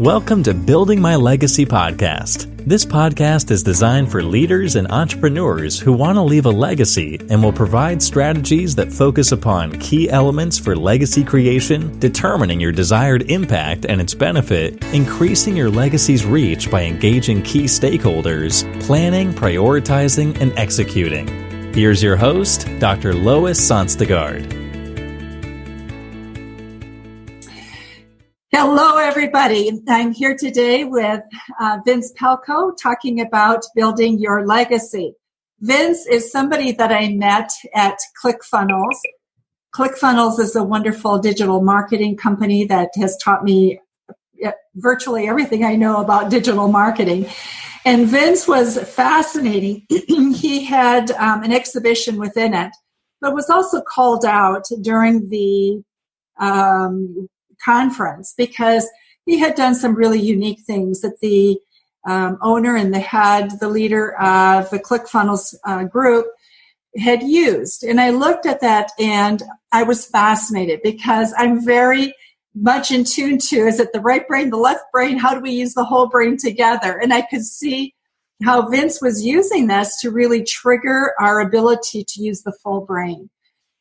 Welcome to Building My Legacy podcast. This podcast is designed for leaders and entrepreneurs who want to leave a legacy and will provide strategies that focus upon key elements for legacy creation, determining your desired impact and its benefit, increasing your legacy's reach by engaging key stakeholders, planning, prioritizing, and executing. Here's your host, Dr. Lois Sonstegard. Hello, everybody. I'm here today with Vince Palko talking about building your legacy. Vince is somebody that I met at ClickFunnels. ClickFunnels is a wonderful digital marketing company that has taught me virtually everything I know about digital marketing. And Vince was fascinating. He had an exhibition within it, but was also called out during the conference because he had done some really unique things that the owner and the leader of the ClickFunnels group had used. And I looked at that and I was fascinated because I'm very much in tune to, is it the right brain, the left brain? How do we use the whole brain together? And I could see how Vince was using this to really trigger our ability to use the full brain.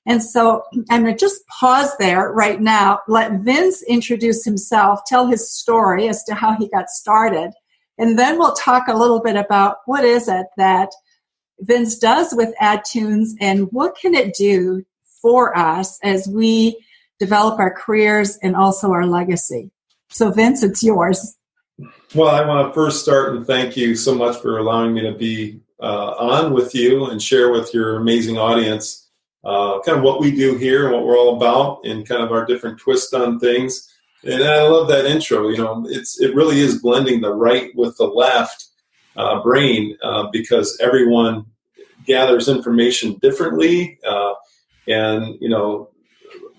And so I'm going to just pause there right now, let Vince introduce himself, tell his story as to how he got started, and then we'll talk a little bit about what is it that Vince does with AdTunes and what can it do for us as we develop our careers and also our legacy. So Vince, it's yours. Well, I want to first start and thank you so much for allowing me to be on with you and share with your amazing audience kind of what we do here and what we're all about and kind of our different twists on things. And I love that intro. You know, it really is blending the right with the left brain because everyone gathers information differently. And, you know,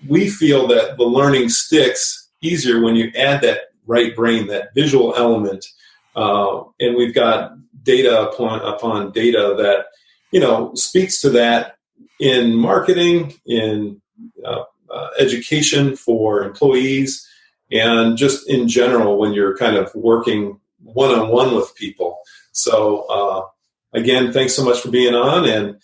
we feel that the learning sticks easier when you add that right brain, that visual element. And we've got data upon data that, you know, speaks to that in marketing, in education for employees, and just in general when you're kind of working one-on-one with people. So, again, thanks so much for being on, and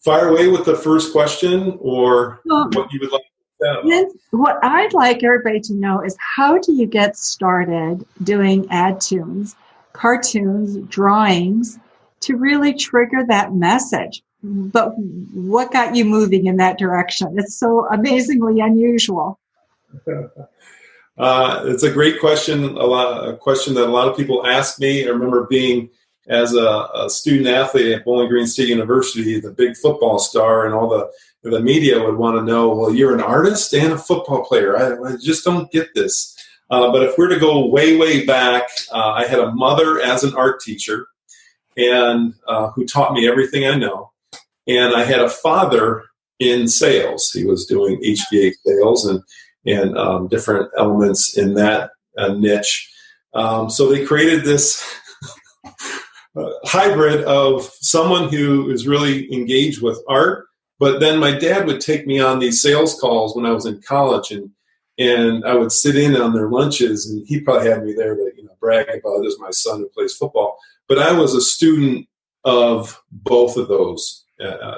fire away with the first question or what you would like to know. What I'd like everybody to know is how do you get started doing AdTunes, cartoons, drawings to really trigger that message? But what got you moving in that direction? It's so amazingly unusual. It's a great question. A question that a lot of people ask me. I remember being as a student athlete at Bowling Green State University, the big football star, and all the media would want to know, well, you're an artist and a football player. I just don't get this. But if we're to go way, way back, I had a mother as an art teacher and who taught me everything I know. And I had a father in sales. He was doing HVAC sales and different elements in that niche. So they created this hybrid of someone who is really engaged with art. But then my dad would take me on these sales calls when I was in college, and I would sit in on their lunches, and he probably had me there to brag about it as my son who plays football. But I was a student of both of those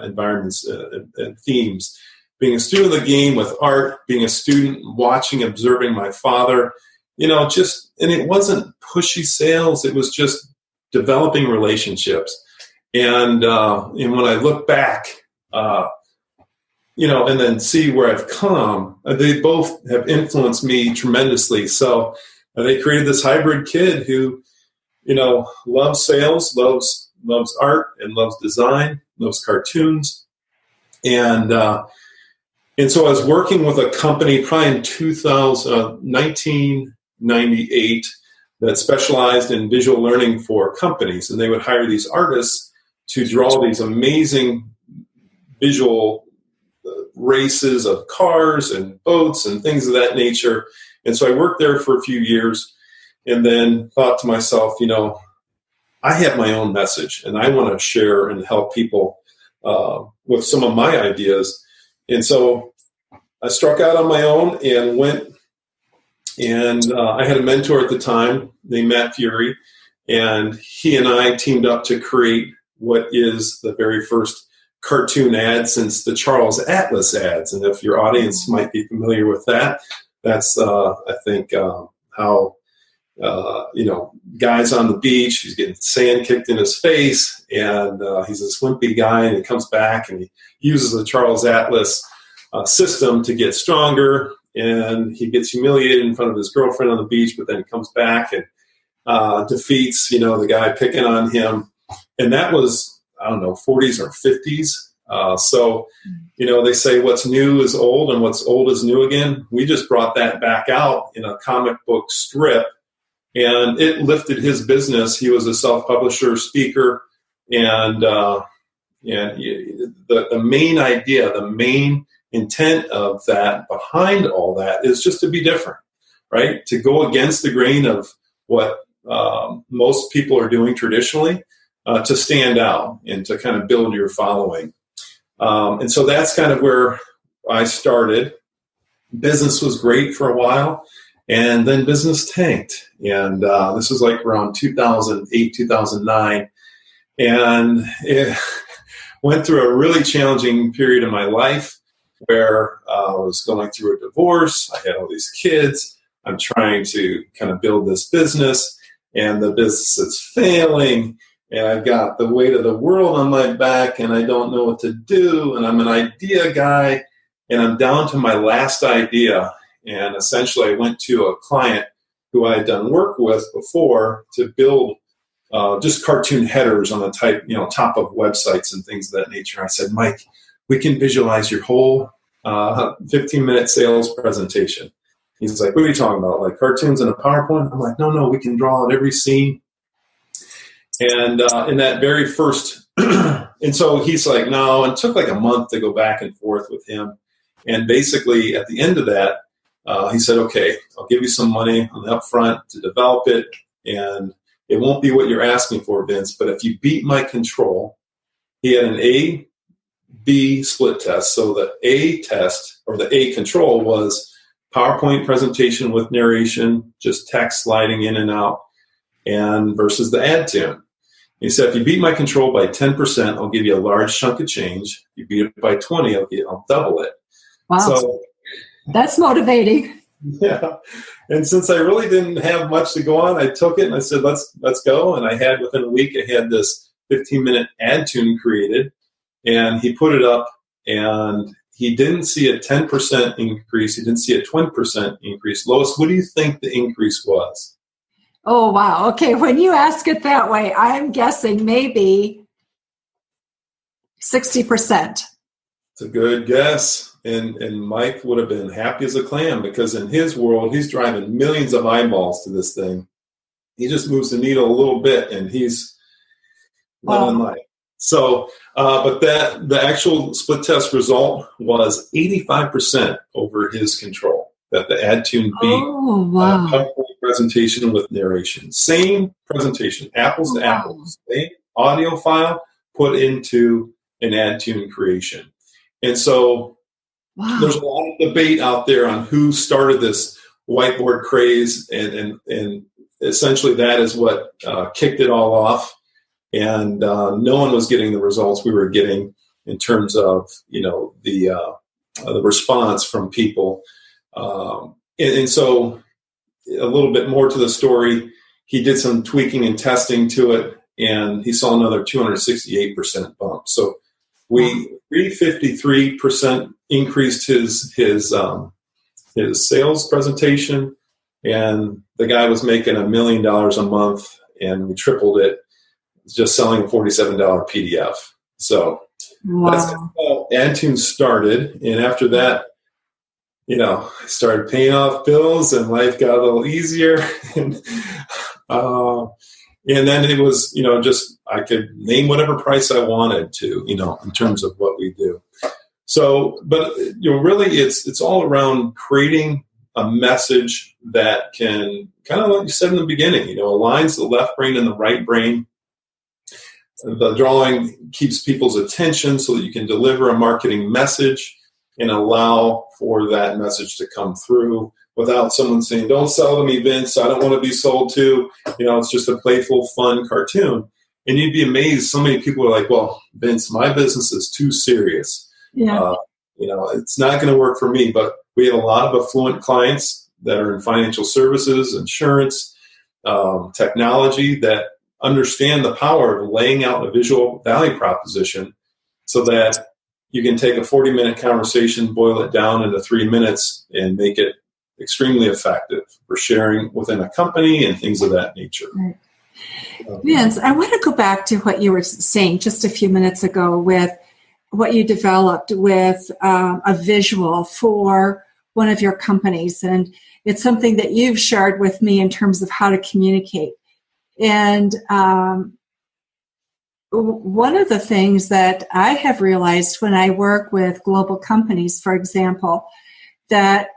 environments and themes. Being a student of the game with art, being a student watching, observing my father, and it wasn't pushy sales. It was just developing relationships. And when I look back, and then see where I've come, they both have influenced me tremendously. So they created this hybrid kid who, loves sales, loves art, and loves design, loves cartoons. And so I was working with a company probably in 1998 that specialized in visual learning for companies. And they would hire these artists to draw these amazing visual races of cars and boats and things of that nature. And so I worked there for a few years and then thought to myself, I have my own message and I want to share and help people with some of my ideas. And so I struck out on my own and went And I had a mentor at the time named Matt Fury, and he and I teamed up to create what is the very first cartoon ad since the Charles Atlas ads. And if your audience might be familiar with that, that's, I think, how, guy's on the beach, he's getting sand kicked in his face, and he's a wimpy guy, and he comes back and he uses the Charles Atlas system to get stronger, and he gets humiliated in front of his girlfriend on the beach, but then he comes back and defeats, the guy picking on him. And that was, I don't know, 40s or 50s. So they say what's new is old and what's old is new again. We just brought that back out in a comic book strip, and it lifted his business. He was a self-publisher, speaker, and the main idea, the main intent of that, behind all that, is just to be different, right? To go against the grain of what most people are doing traditionally, to stand out and to kind of build your following. And so that's kind of where I started. Business was great for a while, and then business tanked. And this was like around 2008, 2009. And it went through a really challenging period in my life where I was going through a divorce. I had all these kids. I'm trying to kind of build this business, and the business is failing. And I've got the weight of the world on my back, and I don't know what to do. And I'm an idea guy, and I'm down to my last idea. And essentially, I went to a client who I had done work with before to build just cartoon headers on the top of websites and things of that nature. I said, Mike, we can visualize your whole 15-minute sales presentation. He's like, what are you talking about? Like cartoons in a PowerPoint? I'm like, no, we can draw out every scene. And in that very first, and so he's like, no, and it took like a month to go back and forth with him. And basically at the end of that, he said, okay, I'll give you some money on the upfront to develop it. And it won't be what you're asking for, Vince, but if you beat my control, he had an A-B split test. So the A test, or the A control, was PowerPoint presentation with narration, just text sliding in and out, and versus the ad tune. He said, if you beat my control by 10%, I'll give you a large chunk of change. If you beat it by 20, I'll double it. Wow. So, that's motivating. Yeah. And since I really didn't have much to go on, I took it and I said, let's go. And I had, within a week, I had this 15-minute ad tune created, and he put it up, and he didn't see a 10% increase. He didn't see a 20% increase. Lois, what do you think the increase was? Oh, wow. Okay. When you ask it that way, I'm guessing maybe 60%. It's a good guess. And Mike would have been happy as a clam, because in his world, he's driving millions of eyeballs to this thing. He just moves the needle a little bit, and he's loving life. So, but the actual split test result was 85% over his control, that the ad tune beat. Oh, wow. PowerPoint presentation with narration. Same presentation, apples to apples. Same audio file put into an ad tune creation. And so there's a lot of debate out there on who started this whiteboard craze, and essentially that is what kicked it all off. And no one was getting the results we were getting in terms of the response from people. And so a little bit more to the story, he did some tweaking and testing to it, and he saw another 268% bump. So we 353% increased his sales presentation, and the guy was making $1 million a month, and we tripled it just selling a $47 PDF. So that's how AdTunes started. And after that, I started paying off bills, and life got a little easier. And then it was, just I could name whatever price I wanted to, in terms of what we do. So, but really, it's all around creating a message that can, kind of like you said in the beginning, aligns the left brain and the right brain. The drawing keeps people's attention so that you can deliver a marketing message and allow for that message to come through without someone saying, don't sell to me, Vince, I don't want to be sold to. It's just a playful, fun cartoon. And you'd be amazed. So many people are like, well, Vince, my business is too serious. Yeah. It's not going to work for me. But we have a lot of affluent clients that are in financial services, insurance, technology, that understand the power of laying out a visual value proposition so that you can take a 40-minute conversation, boil it down into 3 minutes, and make it extremely effective for sharing within a company and things of that nature. Right. Vince, I want to go back to what you were saying just a few minutes ago with what you developed with a visual for one of your companies. And it's something that you've shared with me in terms of how to communicate. And one of the things that I have realized when I work with global companies, for example, that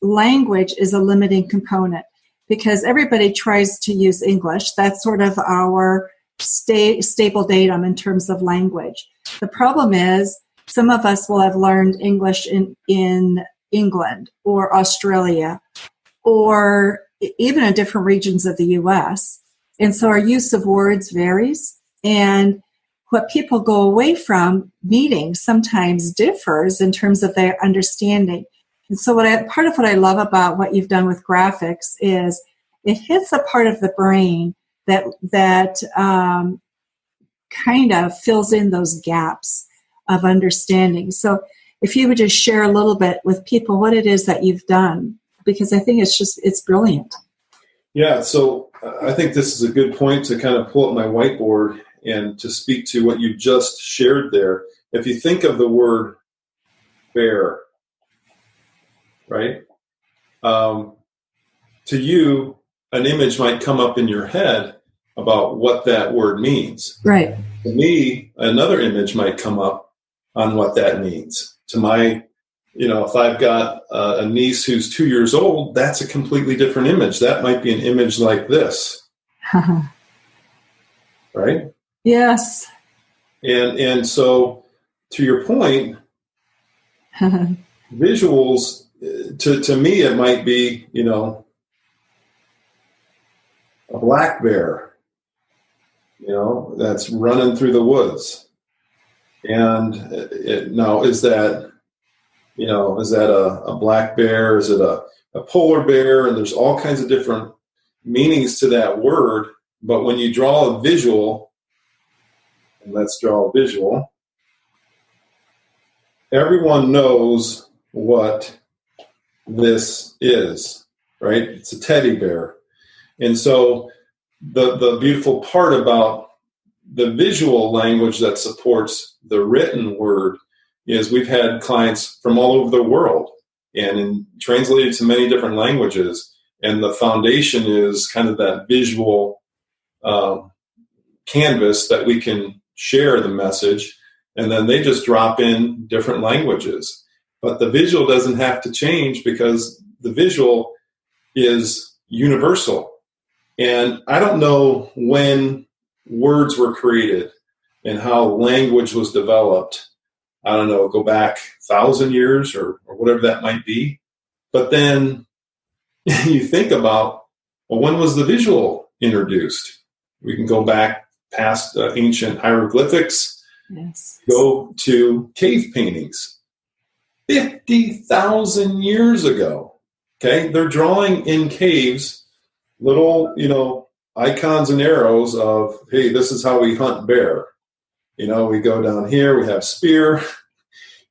language is a limiting component, because everybody tries to use English. That's sort of our staple datum in terms of language. The problem is some of us will have learned English in England or Australia or even in different regions of the U.S. And so our use of words varies. And what people go away from meetings sometimes differs in terms of their understanding. And so part of what I love about what you've done with graphics is it hits a part of the brain that kind of fills in those gaps of understanding. So if you would just share a little bit with people what it is that you've done, because I think it's brilliant. Yeah, so I think this is a good point to kind of pull up my whiteboard and to speak to what you just shared there. If you think of the word bear, right? To you, an image might come up in your head about what that word means. Right. To me, another image might come up on what that means. To my, if I've got a niece who's 2 years old, that's a completely different image. That might be an image like this. Right? Yes. And so, to your point, visuals, to me, it might be, a black bear, that's running through the woods. And now, is that a black bear? Is it a polar bear? And there's all kinds of different meanings to that word. But when you draw a visual, and let's draw a visual, everyone knows what this is, right? It's a teddy bear. And so the beautiful part about the visual language that supports the written word is we've had clients from all over the world and translated to many different languages. And the foundation is kind of that visual canvas that we can share the message, and then they just drop in different languages. But the visual doesn't have to change because the visual is universal. And I don't know when words were created and how language was developed. I don't know, go back 1,000 years or whatever that might be. But then you think about, well, when was the visual introduced? We can go back past ancient hieroglyphics, yes, go to cave paintings. 50,000 years ago, okay? They're drawing in caves little, icons and arrows of, hey, this is how we hunt bear. We go down here, we have spear,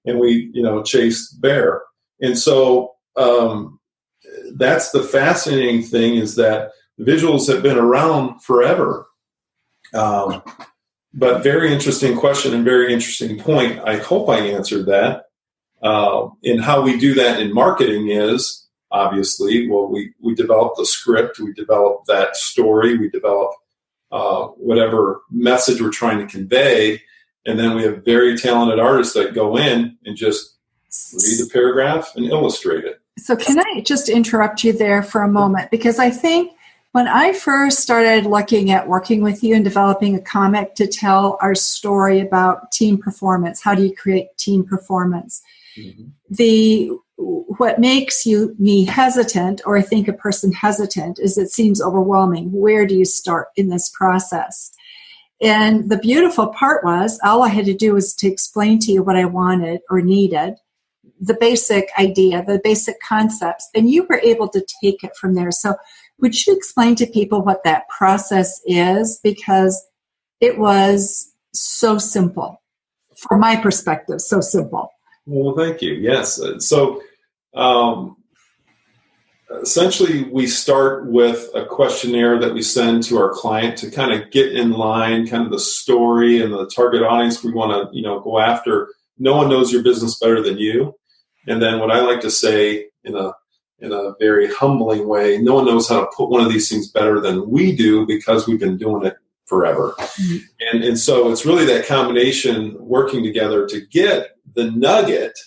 and we, chase bear. And so that's the fascinating thing, is that visuals have been around forever. But very interesting question and very interesting point. I hope I answered that. And how we do that in marketing is, obviously, well, we develop the script, we develop that story, we develop whatever message we're trying to convey, and then we have very talented artists that go in and just read the paragraph and illustrate it. So can I just interrupt you there for a moment? Because I think when I first started looking at working with you and developing a comic to tell our story about team performance, how do you create team performance? Mm-hmm. what makes me hesitant, or I think a person hesitant, is it seems overwhelming. Where do you start in this process? And the beautiful part was, all I had to do was to explain to you what I wanted or needed, the basic idea, the basic concepts, and you were able to take it from there. So would you explain to people what that process is? Because it was so simple. From my perspective, so simple. Well, thank you. Yes. So essentially, we start with a questionnaire that we send to our client to kind of get in line, kind of the story and the target audience we want to, go after. No one knows your business better than you. And then what I like to say in a very humbling way, no one knows how to put one of these things better than we do, because we've been doing it forever. Mm-hmm. And so it's really that combination working together to get the nugget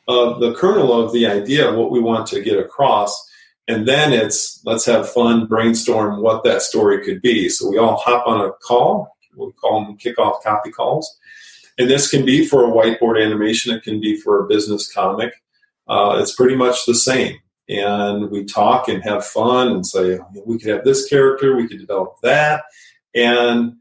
of the kernel of the idea of what we want to get across. And then let's have fun, brainstorm what that story could be. So we all hop on a call. We call them kickoff copy calls. And this can be for a whiteboard animation. It can be for a business comic. It's pretty much the same. And we talk and have fun and say, we could have this character, we could develop that. And,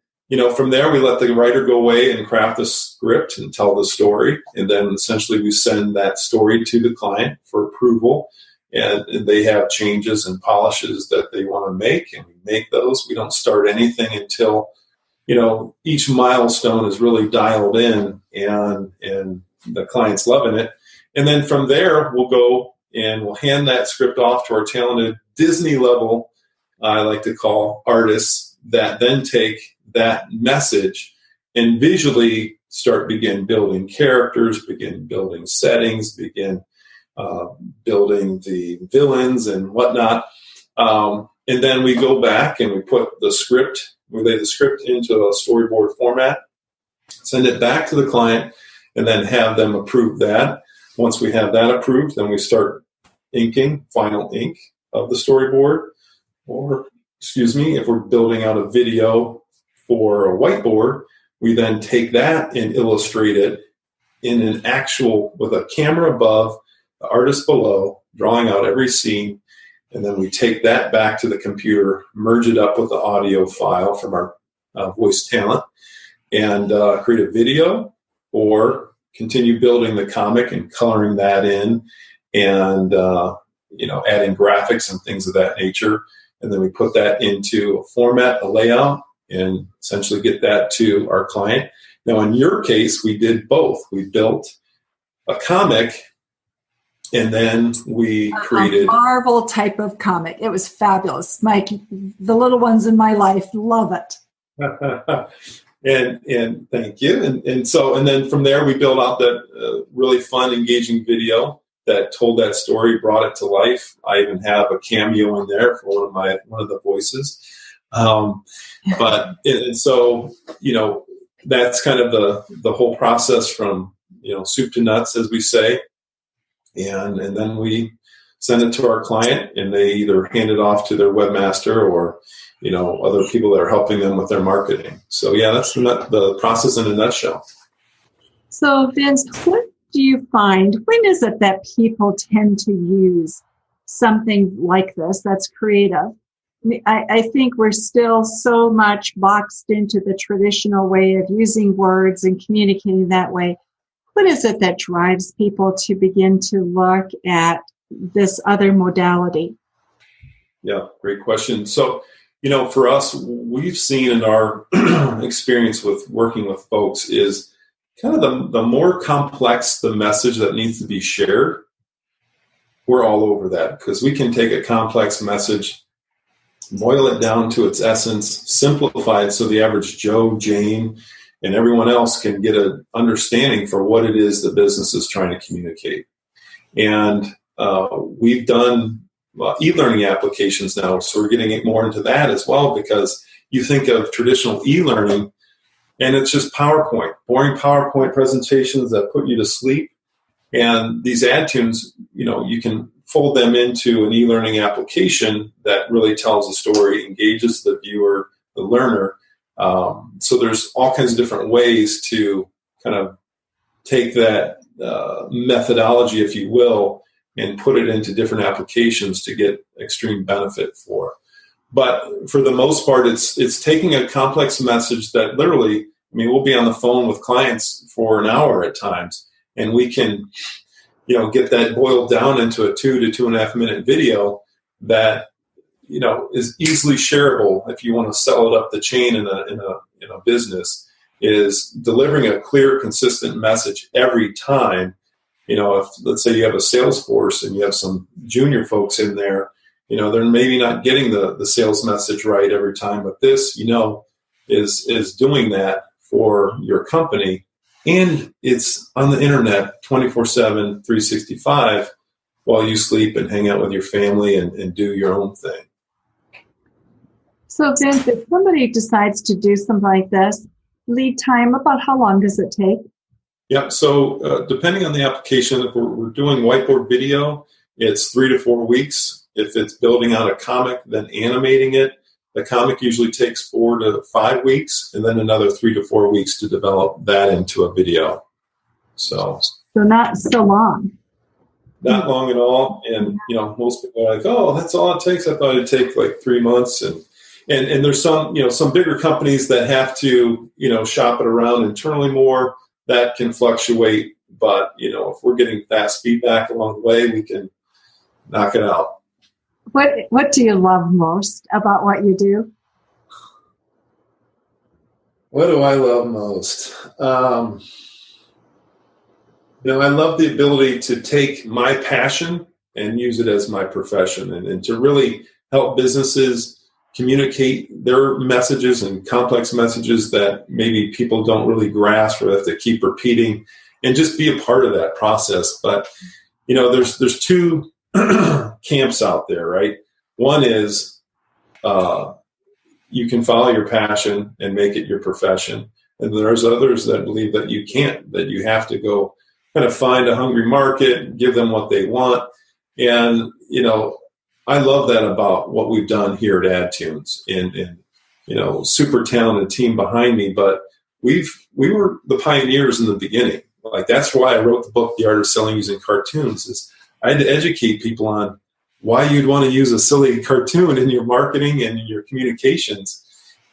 from there, we let the writer go away and craft the script and tell the story. And then essentially we send that story to the client for approval. And they have changes and polishes that they want to make. And we make those. We don't start anything until, each milestone is really dialed in and the client's loving it. And then from there, we'll go and we'll hand that script off to our talented Disney level, I like to call, artists that then take that message and visually begin building characters, begin building settings, begin building the villains and whatnot. And then we go back and we lay the script into a storyboard format, send it back to the client, and then have them approve that. Once we have that approved, then we start inking, final ink of the storyboard. Or, if we're building out a video for a whiteboard, we then take that and illustrate it in an actual, with a camera above, the artist below, drawing out every scene. And then we take that back to the computer, merge it up with the audio file from our voice talent, and create a video, or continue building the comic and coloring that in, and adding graphics and things of that nature. And then we put that into a format, a layout, and essentially get that to our client. Now, in your case, we did both. We built a comic, and then we created a Marvel type of comic. It was fabulous. Mike, the little ones in my life love it. and thank you. And then from there, we built out that really fun, engaging video that told that story, brought it to life. I even have a cameo in there for one of the voices. That's kind of the whole process from, soup to nuts, as we say. And then we send it to our client, and they either hand it off to their webmaster or, other people that are helping them with their marketing. So yeah, that's the process in a nutshell. So Vince, what do you find, when is it that people tend to use something like this that's creative? I think we're still so much boxed into the traditional way of using words and communicating that way. What is it that drives people to begin to look at this other modality? Yeah, great question. So, for us, we've seen in our experience with working with folks is kind of the more complex the message that needs to be shared, we're all over that, because we can take a complex message, boil it down to its essence, simplify it so the average Joe, Jane, and everyone else can get an understanding for what it is the business is trying to communicate. And we've done e-learning applications now, so we're getting more into that as well, because you think of traditional e-learning, and it's just PowerPoint, boring PowerPoint presentations that put you to sleep. And these ad tunes, you can fold them into an e-learning application that really tells a story, engages the viewer, the learner. So there's all kinds of different ways to kind of take that methodology, if you will, and put it into different applications to get extreme benefit for. But for the most part, it's taking a complex message that literally, I mean, we'll be on the phone with clients for an hour at times, and we can, get that boiled down into a 2 to 2.5 minute video that, is easily shareable if you want to sell it up the chain in a business, is delivering a clear, consistent message every time. If let's say you have a sales force and you have some junior folks in there, they're maybe not getting the sales message right every time, but this, is doing that for your company, and it's on the internet 24/7, 365 while you sleep and hang out with your family and do your own thing. So Vince, if somebody decides to do something like this, lead time, about how long does it take? Yep. So depending on the application, if we're doing whiteboard video, it's 3 to 4 weeks. If it's building out a comic, then animating it, the comic usually takes 4 to 5 weeks, and then another 3 to 4 weeks to develop that into a video. So not so long. Not long at all. And, most people are like, oh, that's all it takes. I thought it'd take like 3 months. And there's some bigger companies that have to, shop it around internally more. That can fluctuate. But, if we're getting fast feedback along the way, we can knock it out. What do you love most about what you do? What do I love most? I love the ability to take my passion and use it as my profession, and to really help businesses communicate their messages and complex messages that maybe people don't really grasp or have to keep repeating, and just be a part of that process. But, there's two camps out there, right? One is you can follow your passion and make it your profession. And there's others that believe that you can't, that you have to go kind of find a hungry market, give them what they want. And, I love that about what we've done here at AdTunes, and super talented team behind me, but we were the pioneers in the beginning. Like, that's why I wrote the book, The Art of Selling Using Cartoons, is I had to educate people on why you'd want to use a silly cartoon in your marketing and in your communications.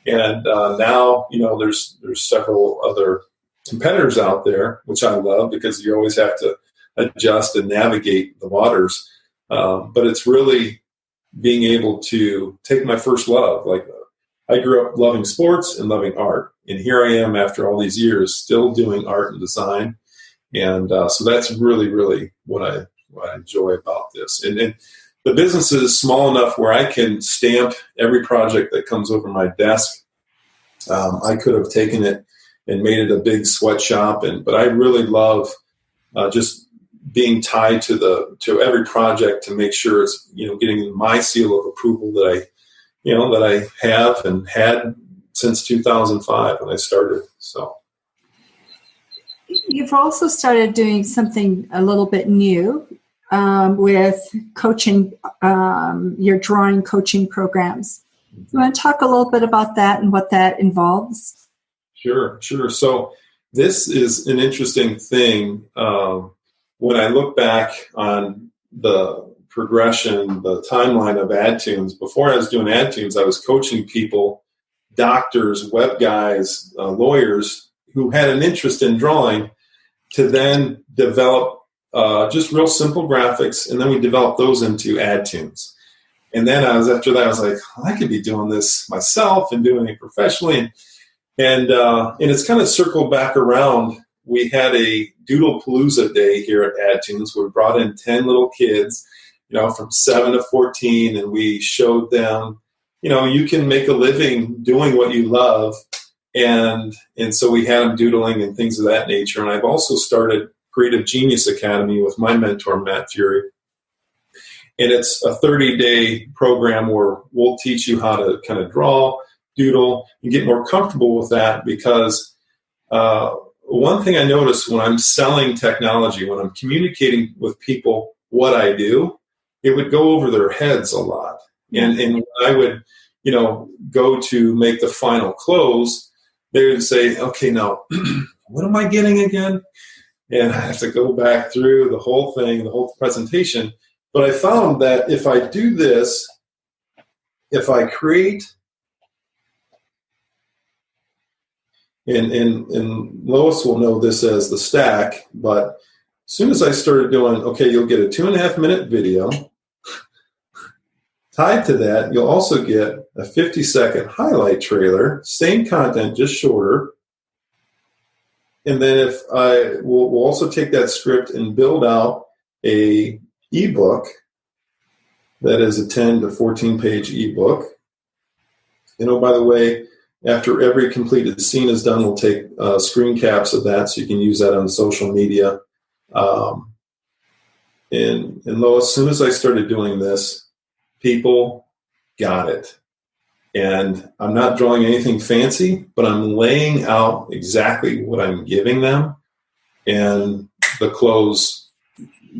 And now, there's several other competitors out there, which I love, because you always have to adjust and navigate the waters. But it's really being able to take my first love. Like, I grew up loving sports and loving art, and here I am after all these years still doing art and design. And so that's really, really what I enjoy about this. And the business is small enough where I can stamp every project that comes over my desk. I could have taken it and made it a big sweatshop, but I really love just being tied to every project to make sure it's getting my seal of approval that I have and had since 2005 when I started. So you've also started doing something a little bit new with coaching, your drawing coaching programs. You want to talk a little bit about that and what that involves? Sure. So this is an interesting thing. When I look back on the progression, the timeline of AdTunes, before I was doing AdTunes, I was coaching people, doctors, web guys, lawyers who had an interest in drawing, to then develop just real simple graphics, and then we developed those into AdTunes. And then after that, I was like, I could be doing this myself and doing it professionally. And it's kind of circled back around. We had a Doodle Palooza day here at AdTunes where we brought in 10 little kids, from 7 to 14, and we showed them, you can make a living doing what you love. And so we had them doodling and things of that nature. And I've also started Creative Genius Academy with my mentor, Matt Fury. And it's a 30-day program where we'll teach you how to kind of draw, doodle, and get more comfortable with that, because one thing I notice when I'm selling technology, when I'm communicating with people what I do, it would go over their heads a lot. And when I would, go to make the final close, they would say, okay, now, what am I getting again? and I have to go back through the whole thing, the whole presentation. But I found that if I do this, if I create, and Lois will know this as the stack, but as soon as I started doing, okay, you'll get a 2.5-minute video. Tied to that, you'll also get a 50-second highlight trailer, same content, just shorter. And then if we'll also take that script and build out a ebook that is a 10 to 14-page ebook. And oh, by the way, after every completed scene is done, we'll take screen caps of that so you can use that on social media. And Lois, as soon as I started doing this, people got it. And I'm not drawing anything fancy, but I'm laying out exactly what I'm giving them. And the close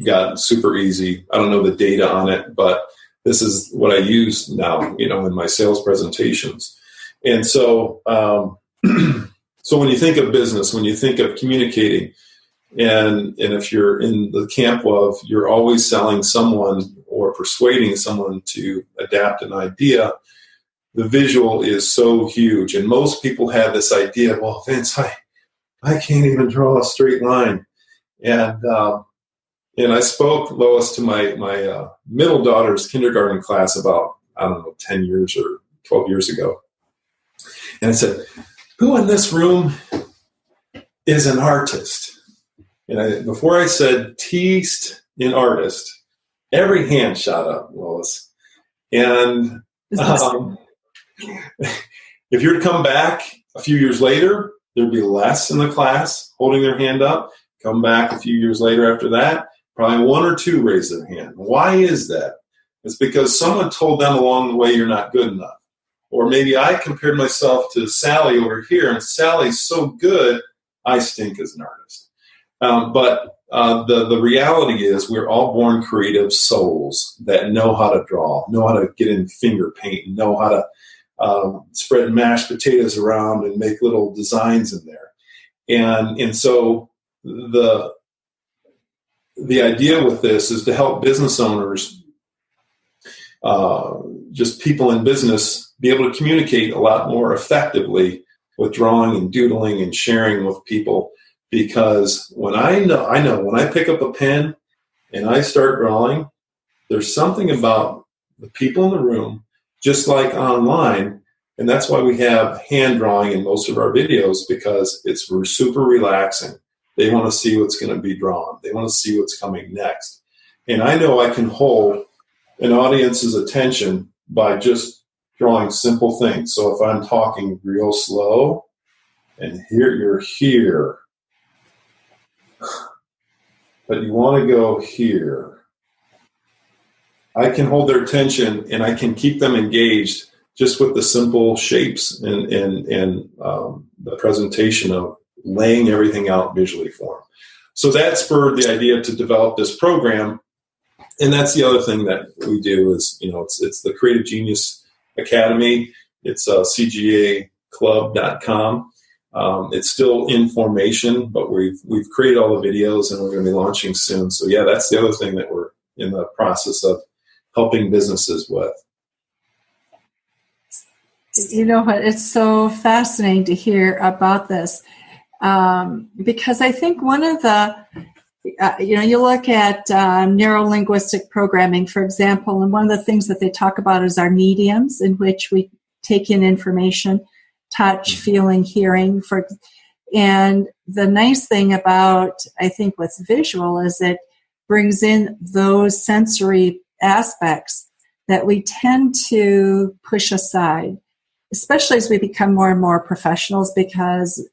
got super easy. I don't know the data on it, but this is what I use now, in my sales presentations. And so, so when you think of business, when you think of communicating, and if you're in the camp of you're always selling someone or persuading someone to adapt an idea, the visual is so huge. And most people have this idea, well, Vince, I can't even draw a straight line. And I spoke, Lois, to my middle daughter's kindergarten class about, 10 years or 12 years ago. And I said, who in this room is an artist? And before I said teased an artist, every hand shot up, Lois. And if you were to come back a few years later, there'd be less in the class holding their hand up. Come back a few years later after that, probably 1 or 2 raise their hand. Why is that? It's because someone told them along the way you're not good enough. Or maybe I compared myself to Sally over here, and Sally's so good, I stink as an artist. But the reality is we're all born creative souls that know how to draw, know how to get in finger paint, know how to spread mashed potatoes around and make little designs in there. And so the idea with this is to help business owners, just people in business, be able to communicate a lot more effectively with drawing and doodling and sharing with people. Because when I know when I pick up a pen and I start drawing, there's something about the people in the room, just like online, and that's why we have hand drawing in most of our videos, because it's super relaxing. They want to see what's going to be drawn. They want to see what's coming next. And I know I can hold an audience's attention by just drawing simple things. So if I'm talking real slow, and here you're here, but you want to go here, I can hold their attention and I can keep them engaged just with the simple shapes and the presentation of laying everything out visually for them. So that spurred the idea to develop this program. And that's the other thing that we do is, it's the Creative Genius Academy. It's cgaclub.com. It's still in formation, but we've created all the videos and we're going to be launching soon. So yeah, that's the other thing that we're in the process of helping businesses with. You know what? It's so fascinating to hear about this because I think one of the, you look at neuro-linguistic programming, for example, and one of the things that they talk about is our mediums in which we take in information, touch, feeling, hearing. And the nice thing about, I think, what's visual is it brings in those sensory aspects that we tend to push aside, especially as we become more and more professionals, because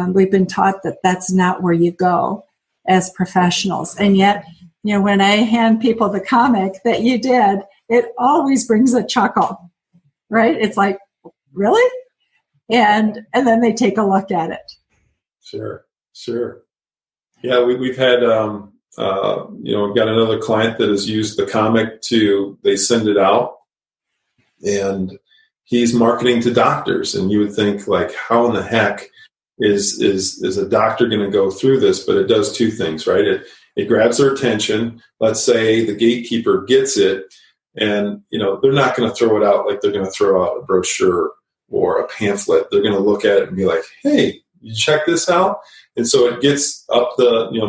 we've been taught that that's not where you go as professionals. And yet, when I hand people the comic that you did, it always brings a chuckle, right? It's like, really? And then they take a look at it. Sure. Yeah, we've had, we've got another client that has used the comic they send it out, and he's marketing to doctors. And you would think, like, how in the heck is a doctor going to go through this? But it does two things, right? It grabs their attention. Let's say the gatekeeper gets it, and they're not going to throw it out like they're going to throw out a brochure or a pamphlet. They're going to look at it and be like, "Hey, you check this out." And so it gets up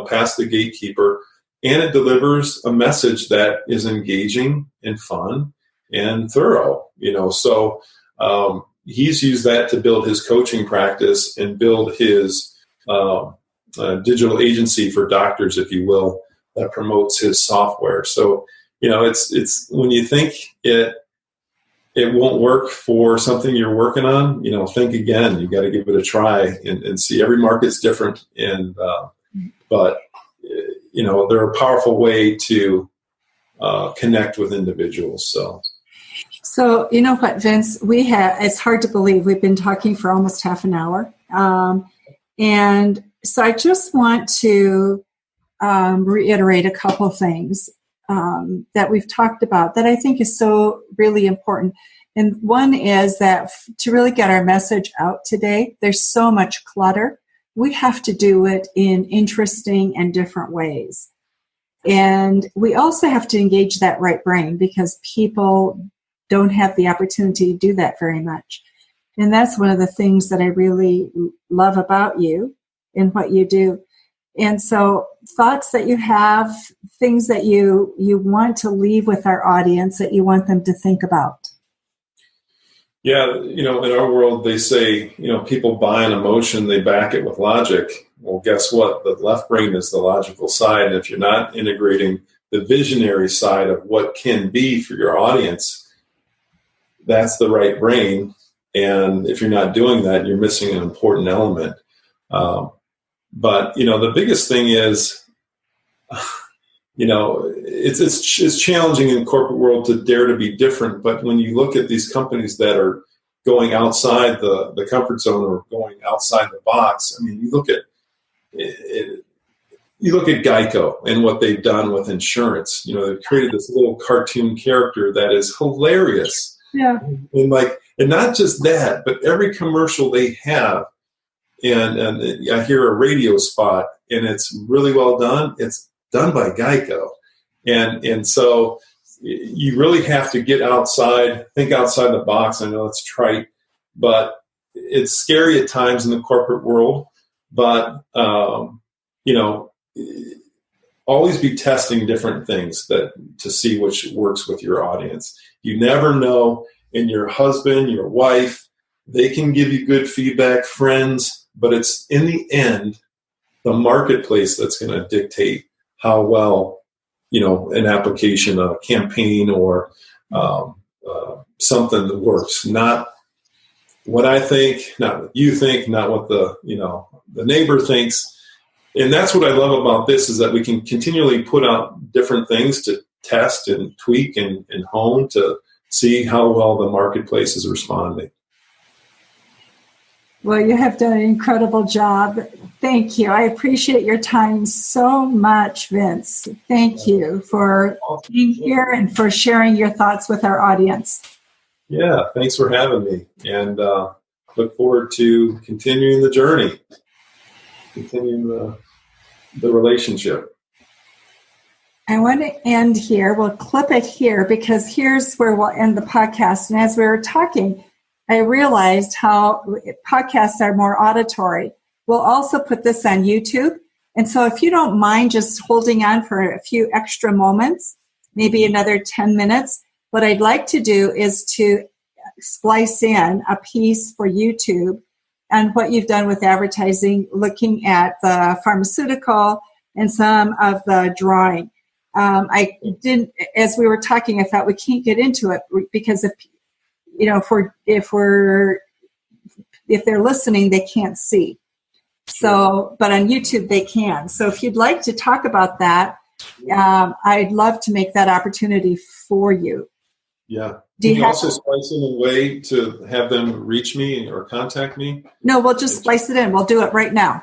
past the gatekeeper, and it delivers a message that is engaging and fun and thorough. So he's used that to build his coaching practice and build his digital agency for doctors, if you will, that promotes his software. So it's when you think it won't work for something you're working on, think again. You got to give it a try and see. Every market's different, and but they're a powerful way to connect with individuals. So you know what, Vince? It's hard to believe we've been talking for almost half an hour, and so I just want to reiterate a couple things that we've talked about that I think is so really important. And one is that to really get our message out today, there's so much clutter. We have to do it in interesting and different ways. And we also have to engage that right brain, because people don't have the opportunity to do that very much. And that's one of the things that I really love about you and what you do. And so thoughts that you have, things that you want to leave with our audience that you want them to think about. Yeah, in our world, they say, people buy an emotion, they back it with logic. Well, guess what? The left brain is the logical side. And if you're not integrating the visionary side of what can be for your audience, that's the right brain. And if you're not doing that, you're missing an important element. But the biggest thing is, it's challenging in the corporate world to dare to be different. But when you look at these companies that are going outside the comfort zone or going outside the box, I mean, you look at Geico and what they've done with insurance. They've created this little cartoon character that is hilarious. Yeah. And not just that, but every commercial they have, and I hear a radio spot, and it's really well done. It's done by Geico. And so you really have to get outside, think outside the box. I know it's trite, but it's scary at times in the corporate world. But, always be testing different things to see which works with your audience. You never know. And your husband, your wife, they can give you good feedback, friends, but it's in the end, the marketplace that's going to dictate how well, an application, a campaign, or something that works. Not what I think, not what you think, not what the neighbor thinks. And that's what I love about this, is that we can continually put out different things to test and tweak and hone to see how well the marketplace is responding. Well, you have done an incredible job. Thank you. I appreciate your time so much, Vince. Thank you for being here and for sharing your thoughts with our audience. Yeah, thanks for having me. And look forward to continuing the journey, continuing the relationship. I want to end here. We'll clip it here, because here's where we'll end the podcast. And as we were talking, I realized how podcasts are more auditory. We'll also put this on YouTube. And so if you don't mind just holding on for a few extra moments, maybe another 10 minutes, what I'd like to do is to splice in a piece for YouTube and what you've done with advertising, looking at the pharmaceutical and some of the drawing. I didn't, as we were talking, I thought we can't get into it because if they're listening, they can't see. So, but on YouTube they can. So if you'd like to talk about that, I'd love to make that opportunity for you. Yeah. Can you also splice in a way to have them reach me or contact me? No, we'll just splice it in. We'll do it right now.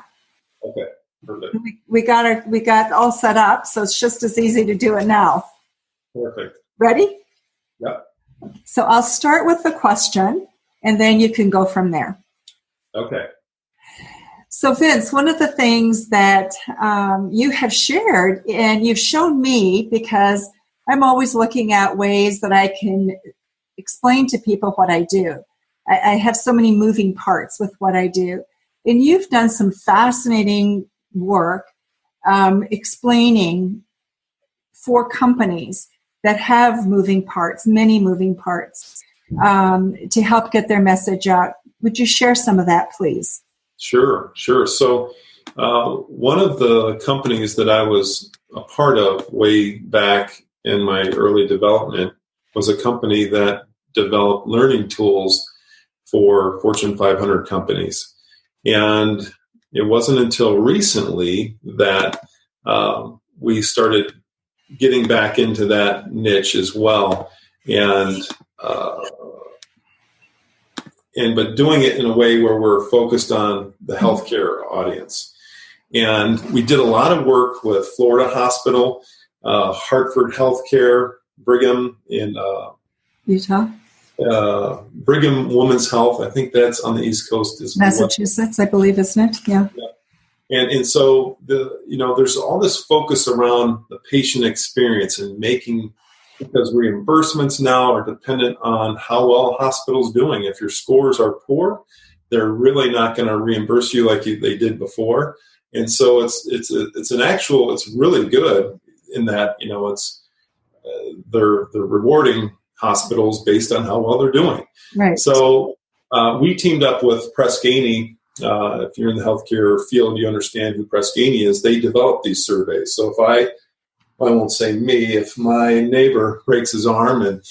Okay. Perfect. We got all set up, so it's just as easy to do it now. Perfect. Ready? Yep. So I'll start with the question, and then you can go from there. Okay. So Vince, one of the things that you have shared, and you've shown me, because I'm always looking at ways that I can explain to people what I do. I have so many moving parts with what I do. And you've done some fascinating work explaining for companies that have moving parts, many moving parts, to help get their message out. Would you share some of that, please? Sure. So one of the companies that I was a part of way back in my early development was a company that developed learning tools for Fortune 500 companies. And it wasn't until recently that we started getting back into that niche as well. But doing it in a way where we're focused on the healthcare audience. And we did a lot of work with Florida Hospital, Hartford Healthcare, Brigham in Utah. Brigham Women's Health. I think that's on the East Coast as well. Massachusetts, I believe, isn't it? Yeah. And so there's all this focus around the patient experience and because reimbursements now are dependent on how well a hospital's doing. If your scores are poor, they're really not going to reimburse you like they did before. And so it's really good in that, they're rewarding hospitals based on how well they're doing. Right. So we teamed up with Press Ganey. If you're in the healthcare field, you understand who Press Ganey is. They develop these surveys. So if I won't say me, if my neighbor breaks his arm and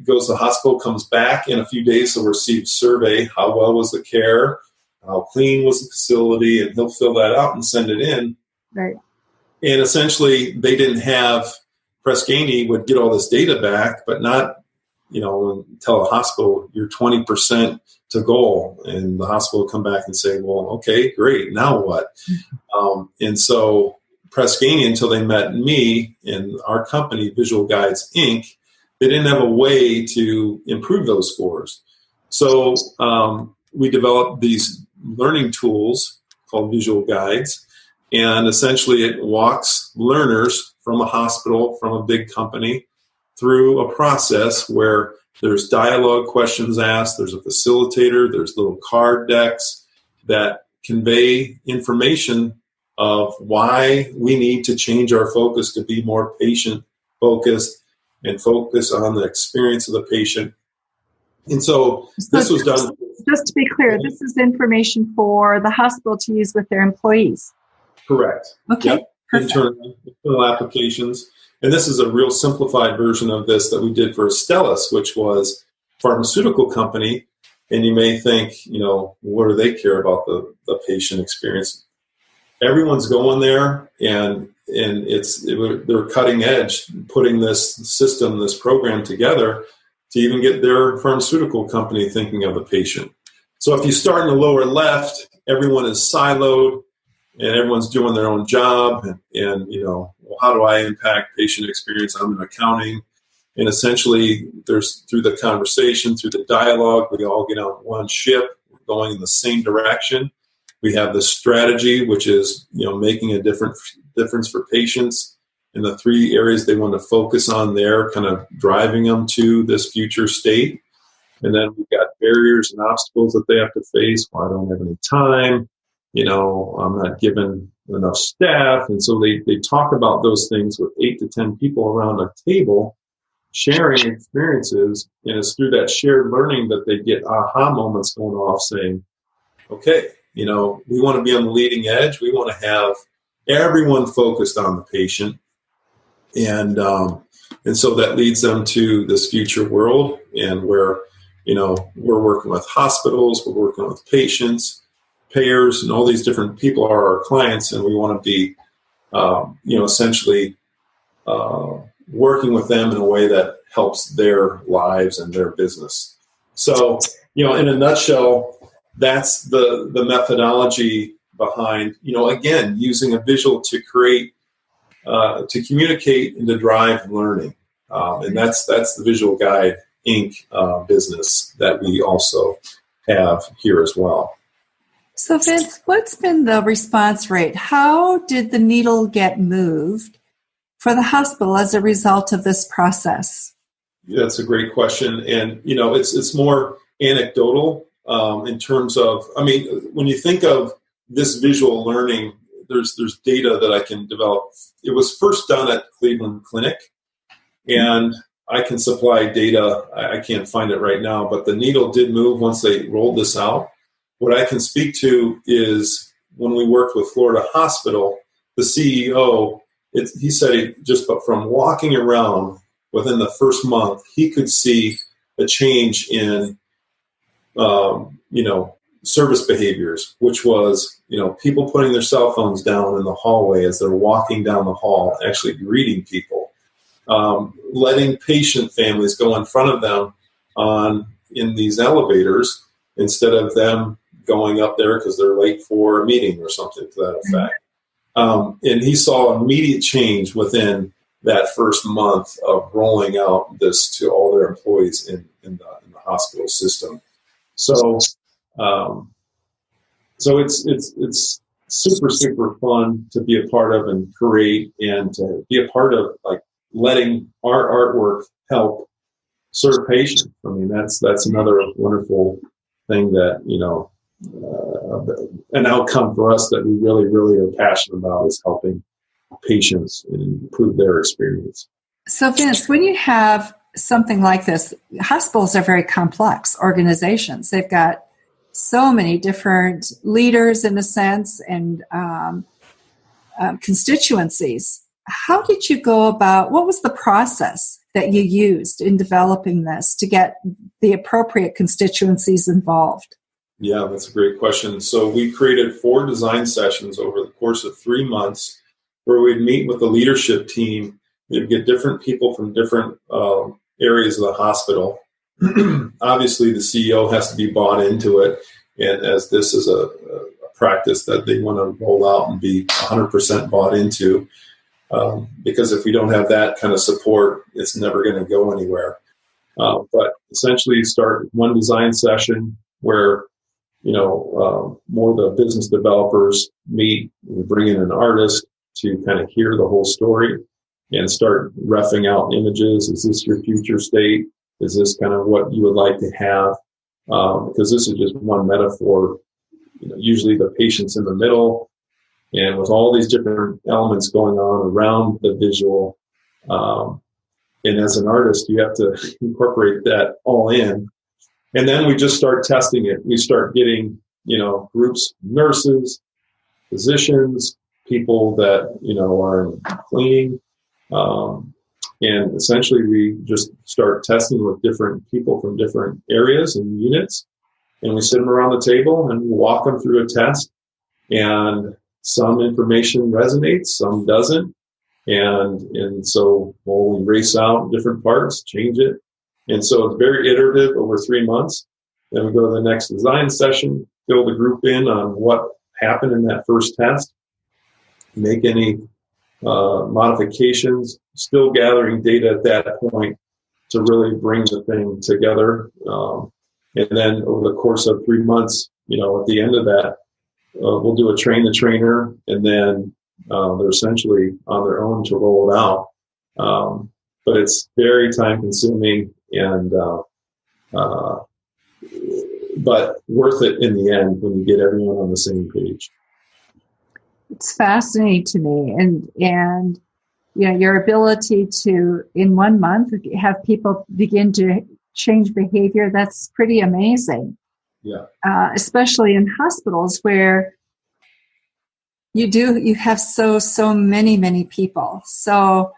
goes to the hospital, comes back in a few days, he'll receive a survey. How well was the care? How clean was the facility? And he'll fill that out and send it in. Right. And essentially, they didn't have, Press Ganey would get all this data back, but not, tell a hospital you're 20% to goal. And the hospital will come back and say, well, okay, great. Now what? And so Press Ganey, until they met me and our company, Visual Guides, Inc., they didn't have a way to improve those scores. So we developed these learning tools called Visual Guides, and essentially it walks learners from a hospital, from a big company, through a process where there's dialogue questions asked, there's a facilitator, there's little card decks that convey information of why we need to change our focus to be more patient-focused and focus on the experience of the patient. And so this was done. Just to be clear, this is information for the hospital to use with their employees. Correct. Okay. Yep. Internal applications. And this is a real simplified version of this that we did for Astellas, which was a pharmaceutical company. And you may think, what do they care about the patient experience? Everyone's going there, and they're cutting edge, putting this system, this program together to even get their pharmaceutical company thinking of the patient. So if you start in the lower left, everyone is siloed, and everyone's doing their own job. And how do I impact patient experience? I'm in accounting. And essentially, there's through the conversation, through the dialogue, we all get on one ship. We're going in the same direction. We have the strategy, which is making a difference for patients in the three areas they want to focus on there, kind of driving them to this future state. And then we've got barriers and obstacles that they have to face. Well, I don't have any time. I'm not given enough staff. And so they talk about those things with 8 to 10 people around a table, sharing experiences. And it's through that shared learning that they get aha moments going off saying, okay, we want to be on the leading edge. We want to have everyone focused on the patient. And so that leads them to this future world, and where, we're working with hospitals, we're working with patients, payers, and all these different people are our clients. And we want to be, essentially working with them in a way that helps their lives and their business. So, in a nutshell, that's the methodology behind, again, using a visual to create, to communicate and to drive learning. And that's the Visual Guide Inc. Business that we also have here as well. So Vince, what's been the response rate? How did the needle get moved for the hospital as a result of this process? Yeah, that's a great question. And, it's more anecdotal in terms of, when you think of this visual learning, there's data that I can develop. It was first done at Cleveland Clinic, and I can supply data. I can't find it right now, but the needle did move once they rolled this out. What I can speak to is when we worked with Florida Hospital, the CEO, he said just from walking around within the first month, he could see a change in, service behaviors, which was, people putting their cell phones down in the hallway as they're walking down the hall, actually greeting people, letting patient families go in front of them in these elevators instead of them going up there because they're late for a meeting or something to that effect. And he saw immediate change within that first month of rolling out this to all their employees in the hospital system. So it's super, super fun to be a part of and create, and to be a part of like letting our artwork help serve patients. That's another wonderful thing that, an outcome for us that we really, really are passionate about is helping patients and improve their experience. So Vince, when you have something like this, hospitals are very complex organizations. They've got so many different leaders in a sense and constituencies. How did you go about, what was the process that you used in developing this to get the appropriate constituencies involved? Yeah, that's a great question. So we created 4 design sessions over the course of 3 months where we'd meet with the leadership team. We'd get different people from different areas of the hospital. Obviously, the CEO has to be bought into it, and as this is a practice that they want to roll out and be 100% bought into, because if we don't have that kind of support, it's never going to go anywhere. But essentially, start one design session where more of the business developers meet. We bring in an artist to kind of hear the whole story and start roughing out images. Is this your future state? Is this kind of what you would like to have? Because this is just one metaphor. Usually the patient's in the middle, and with all these different elements going on around the visual. And as an artist, you have to incorporate that all in. And then we just start testing it. We start getting, groups, nurses, physicians, people that, are in cleaning. And essentially we just start testing with different people from different areas and units. And we sit them around the table and walk them through a test. And some information resonates, some doesn't. And so we'll erase out different parts, change it. And so it's very iterative over 3 months. Then we go to the next design session, fill the group in on what happened in that first test, make any modifications, still gathering data at that point to really bring the thing together. And then over the course of 3 months, at the end of that, we'll do a train the trainer, and then they're essentially on their own to roll it out. But it's very time consuming and but worth it in the end when you get everyone on the same page. It's fascinating to me, and your ability to in 1 month have people begin to change behavior, that's pretty amazing. Yeah. Especially in hospitals where you have so many people. So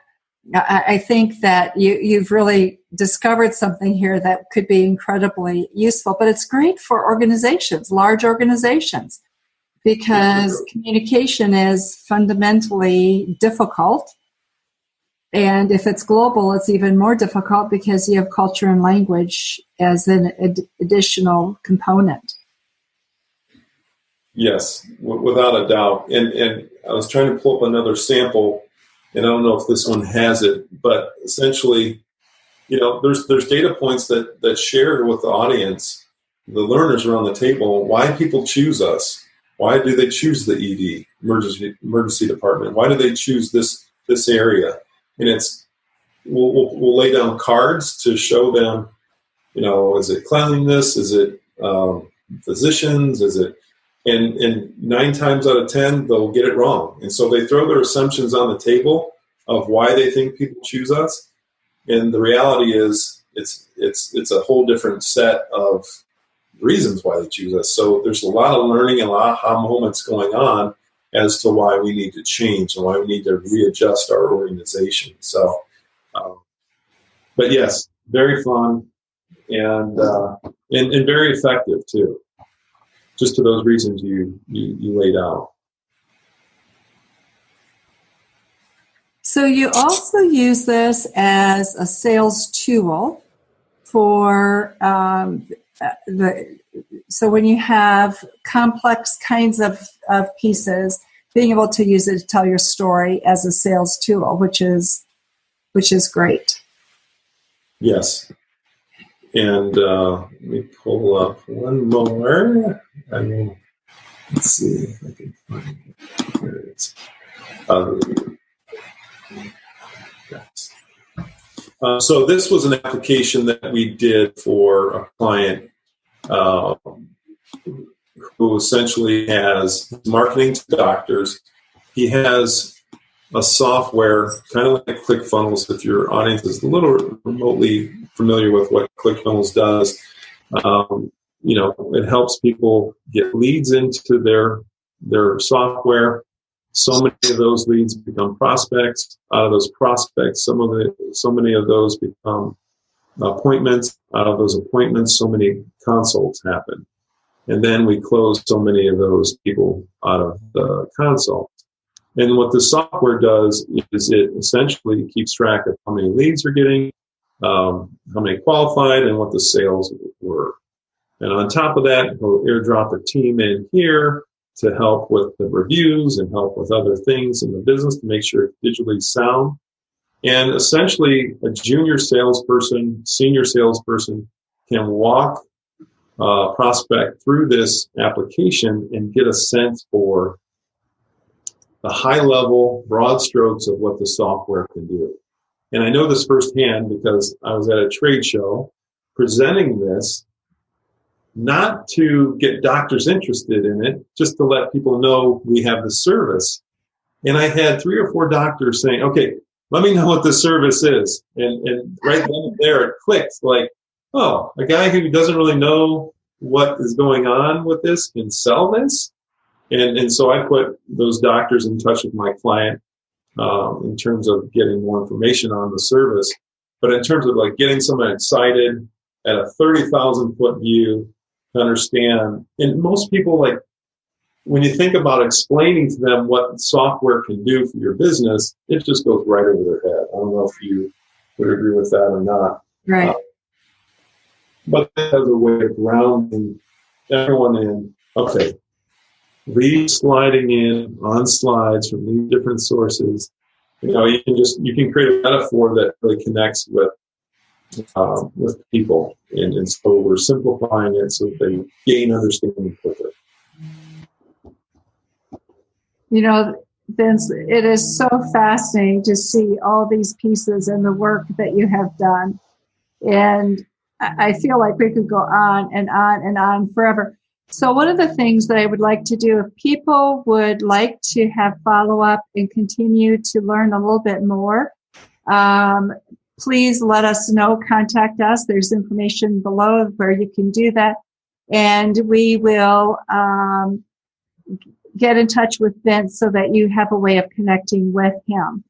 I think that you've really discovered something here that could be incredibly useful, but it's great for organizations, large organizations, because communication is fundamentally difficult. And if it's global, it's even more difficult because you have culture and language as an additional component. Yes, without a doubt. And I was trying to pull up another sample, and I don't know if this one has it, but essentially, there's data points that share with the audience, the learners around the table, why people choose us. Why do they choose the ED, emergency department? Why do they choose this area? And we'll lay down cards to show them, is it cleanliness? Is it physicians? Is it, and 9 times out of 10, they'll get it wrong. And so they throw their assumptions on the table of why they think people choose us. And the reality is it's a whole different set of reasons why they choose us. So there's a lot of learning and a lot of aha moments going on as to why we need to change and why we need to readjust our organization. So, but yes, very fun and very effective too. Just to those reasons you laid out. So you also use this as a sales tool for so when you have complex kinds of pieces, being able to use it to tell your story as a sales tool, which is great. Yes. And let me pull up one more. Let's see if I can find it. There it is. Yes. So this was an application that we did for a client who essentially has marketing to doctors. He has a software, kind of like ClickFunnels, if your audience is a little remotely familiar with what ClickFunnels does. It helps people get leads into their software. So many of those leads become prospects. Out of those prospects, so many of those become appointments. Out of those appointments, so many consults happen. And then we close so many of those people out of the consult. And what the software does is it essentially keeps track of how many leads you're getting, how many qualified, and what the sales were. And on top of that, we'll airdrop a team in here to help with the reviews and help with other things in the business to make sure it's digitally sound. And essentially, a junior salesperson, senior salesperson can walk a prospect through this application and get a sense for the high-level, broad strokes of what the software can do. And I know this firsthand because I was at a trade show presenting this, not to get doctors interested in it, just to let people know we have the service. And I had 3 or 4 doctors saying, okay, let me know what the service is. And right then and there, it clicked like, oh, a guy who doesn't really know what is going on with this can sell this. And so I put those doctors in touch with my client in terms of getting more information on the service. But in terms of like getting someone excited at a 30,000 foot view to understand, and most people, like when you think about explaining to them what software can do for your business, it just goes right over their head. I don't know if you would agree with that or not. Right. But it has a way of grounding everyone in, okay, leads sliding in on slides from these different sources. You can create a metaphor that really connects with people. And so we're simplifying it so that they gain understanding quicker. Vince, it is so fascinating to see all these pieces and the work that you have done. And I feel like we could go on and on and on forever. So one of the things that I would like to do, if people would like to have follow-up and continue to learn a little bit more, please let us know, contact us. There's information below where you can do that. And we will get in touch with Vince so that you have a way of connecting with him.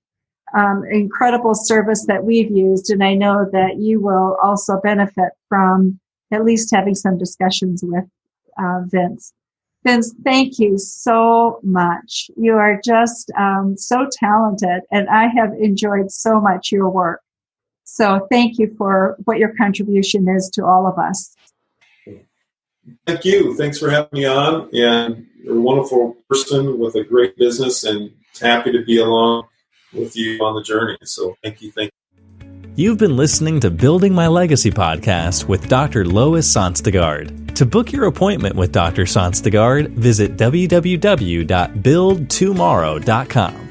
Incredible service that we've used, and I know that you will also benefit from at least having some discussions with Vince. Vince, thank you so much. You are just so talented, and I have enjoyed so much your work. So thank you for what your contribution is to all of us. Thank you. Thanks for having me on. And you're a wonderful person with a great business, and happy to be along with you on the journey. So thank you. You've been listening to Building My Legacy podcast with Dr. Lois Sonstagard. To book your appointment with Dr. Sonstegard, visit www.buildtomorrow.com.